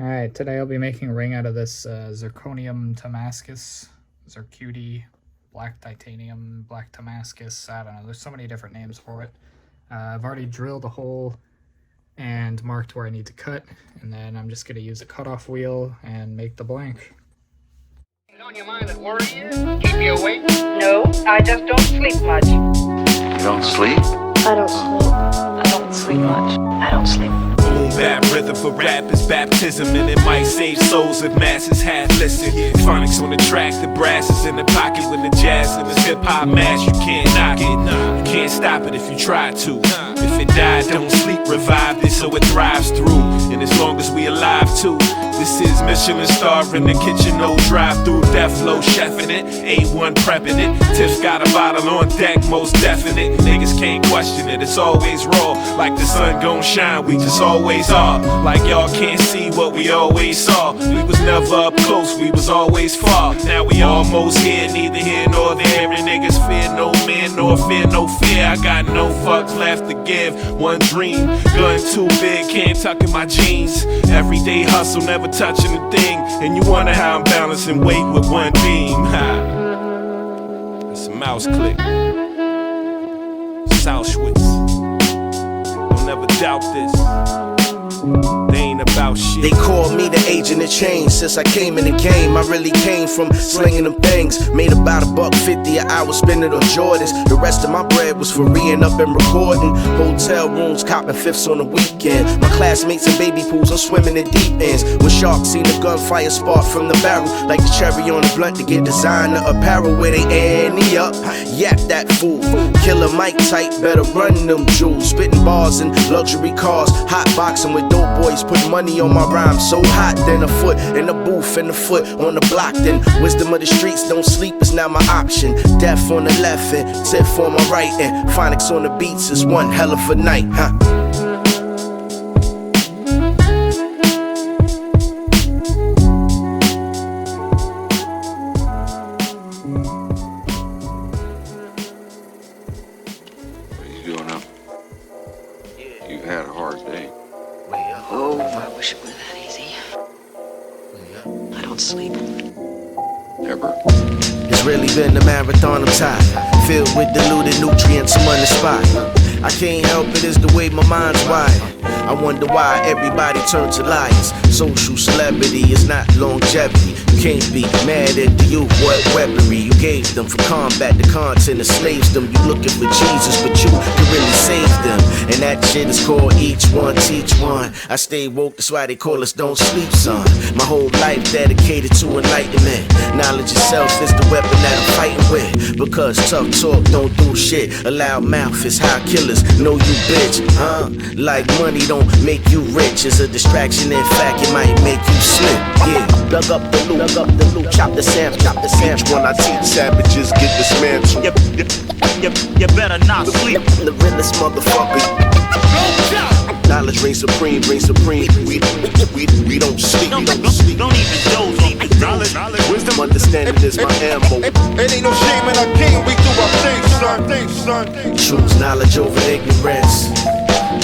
Alright, today I'll be making a ring out of this zirconium Timascus, Zircuti, black titanium, black Timascus, I don't know, there's so many different names for it. I've already drilled a hole and marked where I need to cut, and then I'm just going to use a cutoff wheel and make the blank. On your mind that worry you? Keep you awake? No, I just don't sleep much. You don't sleep? I don't sleep. I don't sleep much. I don't sleep. Boom bap rhythm for rap is baptism, and it might save souls if masses had listened. Phonics on the track, the brass is in the pocket when the jazz and the hip hop mash. You can't knock it, you can't stop it if you try to. If it died, don't sleep, revive it so it thrives through. And as long as we alive too. This is Michelin star in the kitchen, no drive-through, death flow chefing it, A1 prepping it. Tiff's got a bottle on deck, most definite. Niggas can't question it, it's always raw. Like the sun gon' shine, we just always are. Like y'all can't see what we always saw. We was never up close, we was always far. Now we almost here, neither here nor there. And niggas fear no man, nor fear no fear. I got no fucks left to give. One dream, gun too big, can't tuck in my jeans. Everyday hustle, never touching a thing. And you wonder how I'm balancing weight with one beam. It's a mouse click. Southwitz. Don't ever doubt this. They ain't about shit. They call me the agent of change. Since I came in the game, I really came from slinging them things. Made about $1.50 an hour, spending on Jordans. The rest of my bread was for reing up and recording. Hotel rooms, copping fifths on the weekend. My classmates in baby pools, I'm swimming in deep ends. When sharks see the gunfire spark from the barrel, like the cherry on the blunt to get designer apparel where they ante up. Yap that fool. Killer Mike tight, better run them jewels. Spitting bars in luxury cars, hot boxing with dope boys, putting money on my rhyme. So hot, then a foot in the booth and a foot on the block. Then wisdom of the streets, don't sleep is now my option. Death on the left and Tiff on my right, and phonics on the beats is one hell of a night, huh? What are you doing up? You've had a hard day. Oh, I wish it were that easy. I don't sleep. Ever? It's really been a marathon, I'm tired. Filled with diluted nutrients, I'm on the spot. I can't help it, it's the way my mind's wired. I wonder why everybody turns to liars. Social celebrity is not longevity. You can't be mad at the youth, what weaponry you gave them for combat. The content enslaves them. You looking for Jesus, but you can really save them. And that shit is called each one, teach one. I stay woke, that's why they call us don't sleep, son. My whole life dedicated to enlightenment. Knowledge itself is the weapon that I'm fighting with. Because tough talk don't do shit. A loud mouth is how killers know you bitch, huh? Like money don't make you rich. It's a distraction, in fact, it might make you slip. Yeah, plug up the loop, chop the sample, Each one I teach savages get dismantled. You better not sleep. the realest motherfucker. Knowledge reigns supreme, We don't sleep, Don't even doze on me. Knowledge, wisdom, Understanding is my ammo. It ain't no shame in our game. We do our things, son. Choose knowledge over ignorance.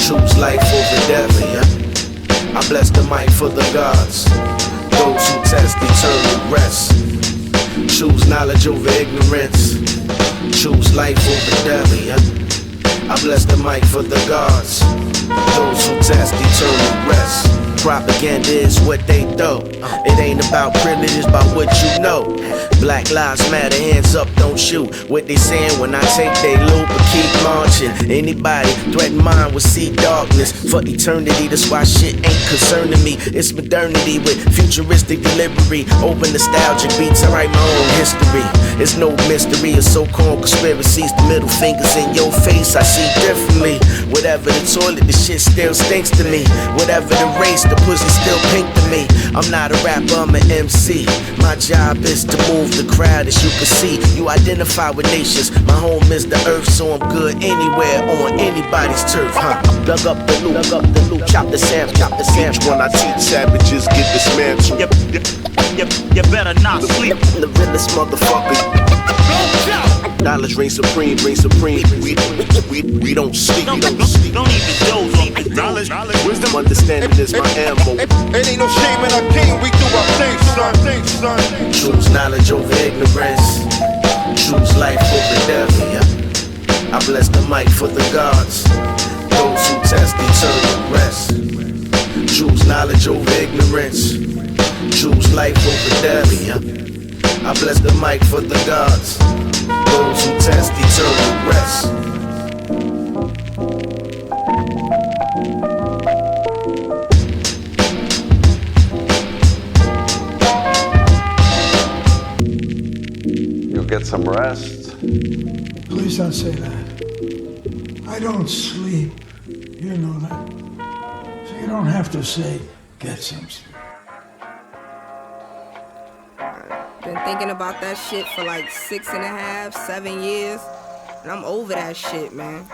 Choose life over death, yeah. I bless the mic for the gods. Those who test eternal rest. Choose knowledge over ignorance. Choose life over death, yeah. I bless the mic for the gods. Those who test eternal rest. Propaganda is what they throw. It ain't about privilege, it's about what you know. Black lives matter, hands up, don't shoot. What they saying when I take they loop but keep marching. Anybody threaten mine will see darkness for eternity. That's why shit ain't concerning me. It's modernity with futuristic delivery. Open nostalgic beats, I write my own history. It's no mystery of so-called conspiracies. The middle fingers in your face, I see differently. Whatever the toilet, the shit still stinks to me. Whatever the race, the pussy still pink to me. I'm not a rapper, I'm an MC. My job is to move the crowd, as you can see. You identify with nations. My home is the earth, so I'm good anywhere on anybody's turf, huh? Plug up the loop, chop the sample, Each one I teach savages get dismantled. You better not sleep. the realest motherfucker. Knowledge reigns supreme, We don't sleep, Don't even doze on me. Knowledge, wisdom, Understanding is my ammo. It ain't no shame in knowledge over ignorance. Choose life over death, yeah. I bless the mic for the gods. Those who test eternal rest. Choose knowledge over ignorance. Choose life over death, yeah. I bless the mic for the gods. Those who test eternal rest. You'll get some rest. Please don't say that. I don't sleep. You know that. So you don't have to say, get some sleep. Been thinking about that shit for like 6.5, 7 years. And I'm over that shit, man.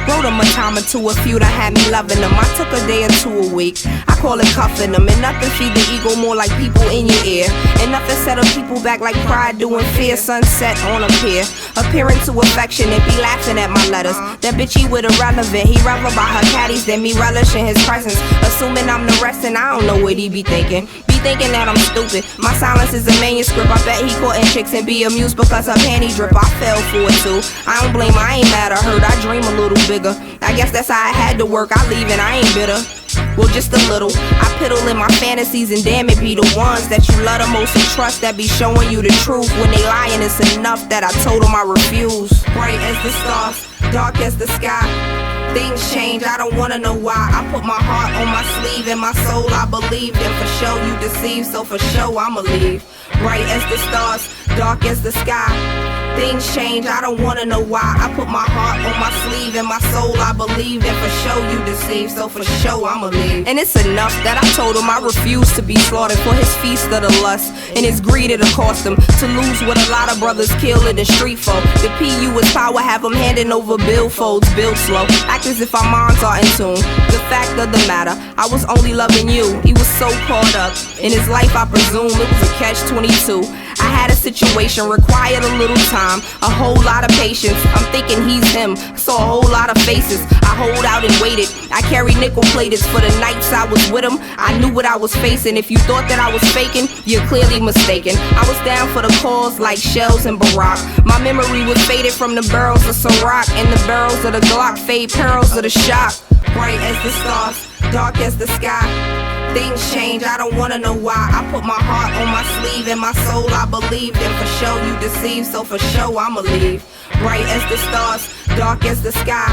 Wrote them a time or two, a few that had me loving them. I took a day or two a week, I call it cuffing them. And nothing feed the ego more like people in your ear. And nothing settle people back like pride doing fear. Sunset on a pier, appearing to affection and be laughing at my letters. That bitch, he with irrelevant, he revel by her caddies, then me relishing his presence. Assuming I'm the rest and I don't know what he be thinking. Be thinking that I'm stupid, my silence is a manuscript. I bet he courting chicks and be amused because her panty drip. I fell for it too, I don't blame her, I ain't mad or hurt. I dream a little bigger, I guess that's how I had to work. I leave and I ain't bitter, well just a little. I piddle in my fantasies and damn it be the ones that you love the most and trust that be showing you the truth. When they lying it's enough that I told them I refuse. Bright as the stars, dark as the sky, things change, I don't wanna know why. I put my heart on my sleeve and my soul I believe. And for sure you deceive, so for sure I'ma leave. Bright as the stars, dark as the sky, things change, I don't wanna know why. I put my heart on my sleeve and my soul I believe. And for sure you deceive, so for sure I'ma leave. And it's enough that I told him I refuse to be slaughtered for his feast of the lust. And his greed it'll cost him to lose what a lot of brothers kill in the street for. The PU is power, have him handing over billfolds, build slow. Act as if our minds are in tune. The fact of the matter, I was only loving you. He was so caught up in his life, I presume it was a catch-22. I had a situation, required a little time, a whole lot of patience. I'm thinking he's him, I saw a whole lot of faces. I hold out and waited, I carried nickel plateds for the nights I was with him. I knew what I was facing, if you thought that I was faking, you're clearly mistaken. I was down for the cause like shells and Barack. My memory was faded from the barrels of Ciroc and the barrels of the Glock, fade perils of the shock. Bright as the stars, dark as the sky, things change, I don't wanna know why. I put my heart on my sleeve and my soul I believe. And for sure you deceive, so for sure I'ma leave. Bright as the stars, dark as the sky,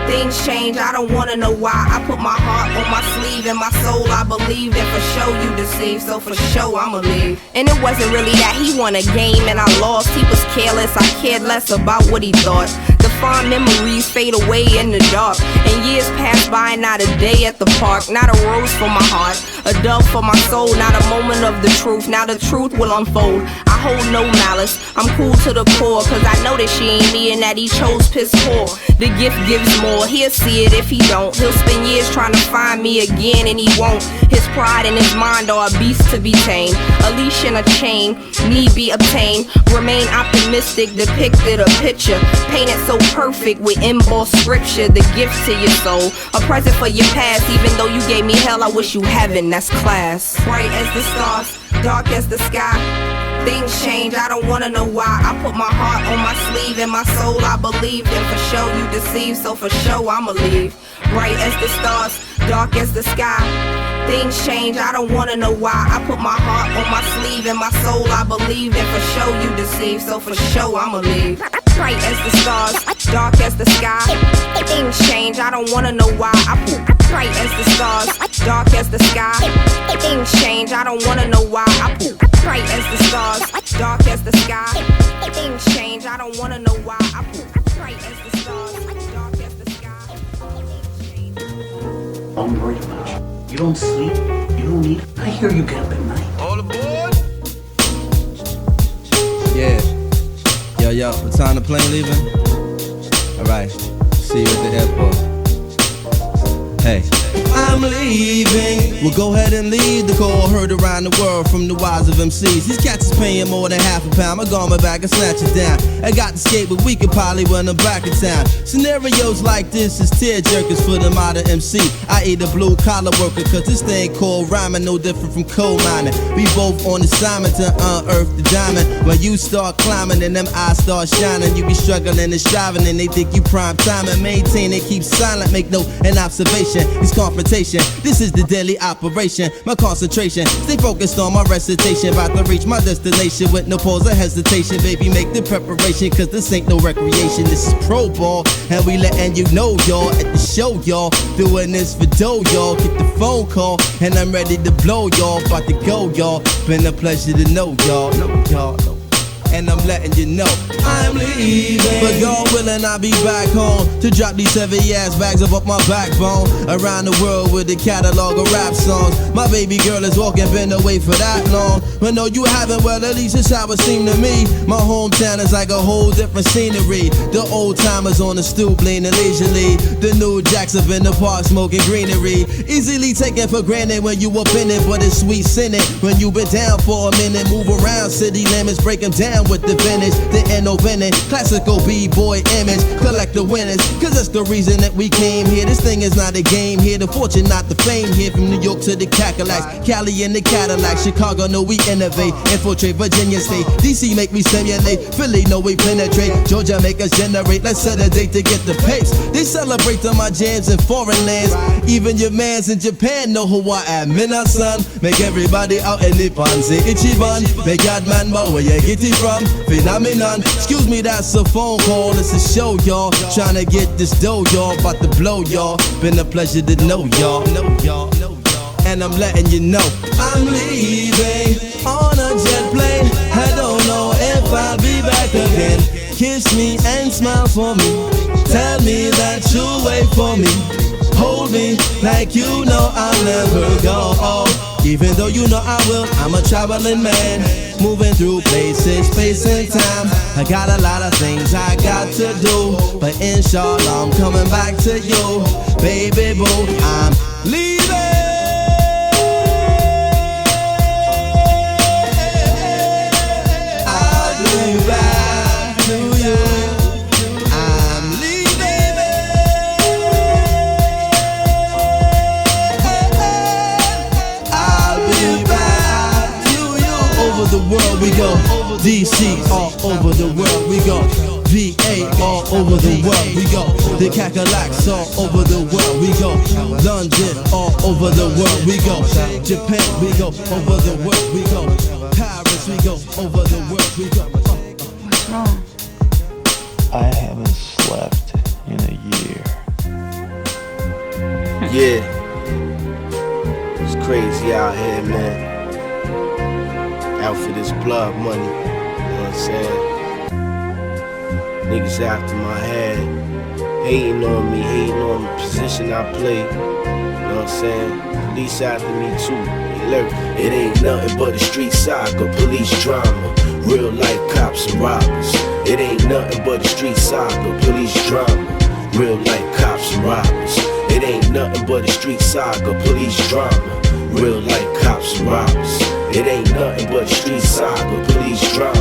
things change, I don't wanna know why. I put my heart on my sleeve and my soul I believe. And for sure you deceive, so for sure I'ma leave. And it wasn't really that he won a game and I lost. He was careless, I cared less about what he thought. The fond memories fade away in the dark, and years pass by, not a day at the park. Not a rose for my heart, a dove for my soul. Not a moment of the truth, now the truth will unfold. I hold no malice, I'm cool to the core, cause I know that she ain't me and that he chose piss poor. The gift gives more, he'll see it if he don't. He'll spend years trying to find me again and he won't. His pride and his mind are a beast to be tamed. A leash and a chain, need be obtained. Remain optimistic, depicted a picture painted so perfect with embossed scripture. The gift to your soul, a present for your past. Even though you gave me hell, I wish you heaven, that's class. Bright as the stars, dark as the sky, things change, I don't wanna know why. I put my heart on my sleeve and my soul I believe. And for sure you deceive, so for sure I'ma leave. Bright as the stars, dark as the sky, things change, I don't wanna know why. I put my heart on my sleeve and my soul I believe. And for sure you deceive, so for sure I'ma leave. Bright as the stars, dark as the sky, things change, I don't wanna know why. I put bright as the stars, dark as the sky, things change, I don't wanna know why. I put bright as the stars, dark as the sky, things change, I don't wanna know why. I put bright as the stars, dark as the sky. Don't worry about you. You don't sleep, you don't eat. I hear you get up at night. All aboard? Yeah. Yo, what time the plane leaving? Alright, see you at the airport. Hey. I'm leaving. Well, go ahead and leave the call heard around the world from the wise of MCs. These cats is paying more than half a pound. My garment back and snatch it down. I got to skate, but we could probably when I'm back in town. Scenarios like this is tear jerkers for the modern MC. I eat a blue collar worker, cause this thing called rhyming no different from coal mining. We both on assignment to unearth the diamond. When you start climbing and them eyes start shining, you be struggling and striving and they think you prime time and maintain it. Keep silent, make no an observation. It's confrontation, this is the daily operation. My concentration, stay focused on my recitation. About to reach my destination with no pause or hesitation. Baby, make the preparation, cause this ain't no recreation. This is pro ball, and we letting you know, y'all, at the show, y'all. Doing this for dough, y'all. Get the phone call, and I'm ready to blow, y'all. About to go, y'all. Been a pleasure to know, y'all. And I'm letting you know I'm leaving. But God willing, I'll be back home to drop these heavy ass bags up my backbone. Around the world with a catalog of rap songs. My baby girl is walking, been away for that long. But no, you haven't, well, at least it's how it seemed to me. My hometown is like a whole different scenery. The old timers on the stoop leaning leisurely. The new jacks up in the park smoking greenery. Easily taken for granted when you up in it, but it's sweet sinning when you been down for a minute. Move around city limits, break them down with the vintage, the innovative, classical b-boy image, collect the winners, cause that's the reason that we came here. This thing is not a game here, the fortune not the fame here. From New York to the Cadillacs, Cali in the Cadillac, Chicago know we innovate, infiltrate Virginia State, DC make me stimulate, Philly know we penetrate, Georgia make us generate. Let's set a date to get the pace. They celebrate on my jams in foreign lands, even your mans in Japan know who I am. Minasan, make everybody out in the pan say Ichiban, make God man, but where you get it from? Phenomenon, excuse me, that's a phone call. It's a show, y'all. Tryna get this dough, y'all. About to blow, y'all. Been a pleasure to know, y'all. And I'm letting you know I'm leaving on a jet plane. I don't know if I'll be back again. Kiss me and smile for me. Tell me that you'll wait for me. Hold me like you know I'll never go. Even though you know I will, I'm a traveling man, moving through places, space and time. I got a lot of things I got to do, but inshallah I'm coming back to you, baby boo. I'm leaving. I'll be back to you. The world we go, DC all over the world we go, VA all over the world we go, the Cadillacs all over the world we go, London all over the world we go, Japan we go, over the world we go, Paris we go, over the world we go. What's wrong? I haven't slept in a year. Yeah, it's crazy out here, man. Out for this blood money, you know what I'm saying? Niggas after my head, hating on me, hating on the position I play, you know what I'm saying? Police after me too, they lurk. It ain't nothing but a street saga, police drama, real life cops and robbers. It ain't nothing but a street saga, police drama, real life cops and robbers. It ain't nothing but a street saga, police drama, real life cops and robbers. It ain't nothing but street saga, police drama,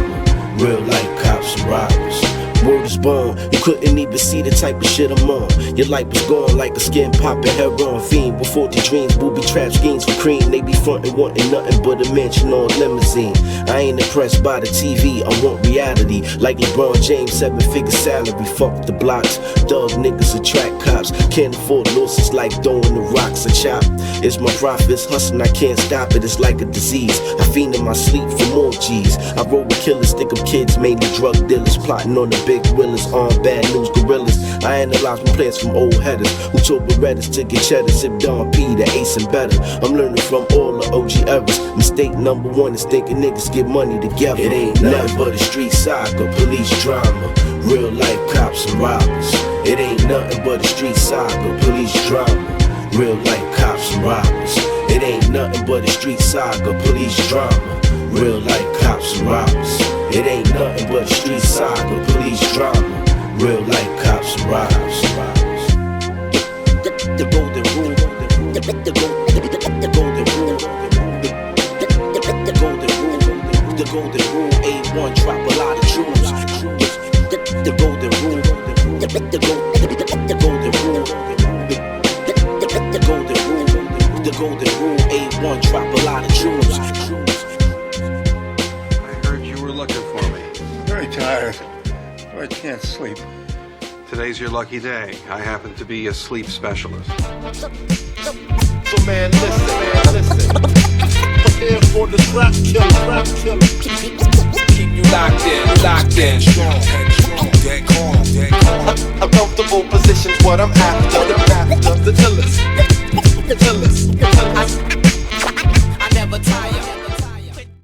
real life cops and robbers. Word is born, you couldn't even see the type of shit I'm on. Your life was gone like a skin poppin' heroin fiend. Before the dreams, booby trap schemes for cream. They be frontin' wantin' nothing but a mansion or a limousine. I ain't impressed by the TV, I want reality. Like LeBron James, 7-figure salary. Fuck the blocks, dog niggas attract cops. Can't afford losses like throwing the rocks a chop. It's my profits, hustling, I can't stop it. It's like a disease, I fiend in my sleep for more G's. I roll with killers, stick up kids, mainly drug dealers. Plotting on the big willas, on bad news gorillas. I analyze my plans from old headers who told Berettas to get cheddar, sip Don P, the ace and better. I'm learning from all the OG errors. Mistake number one is thinking niggas get money together. It ain't nothing but a street saga, police drama, real life cops and robbers. It ain't nothing but a street saga, police drama, real life cops and robbers. It ain't nothing but a street saga, police drama, real life cops and robbers. It ain't nothing but a street saga, police drama, real life cops and robbers. The golden rule, the The golden rule. The golden rule. The golden rule. A1, drop a lot of jewels. The golden rule. The golden rule. The golden rule. The golden rule. A1, drop a lot of jewels. I heard you were looking for me. Very tired. So I can't sleep. Today's your lucky day. I happen to be a sleep specialist. So man, listen. Prepare for the trap killer. Keep you locked in. Strong, dead calm. A comfortable position's what I'm after.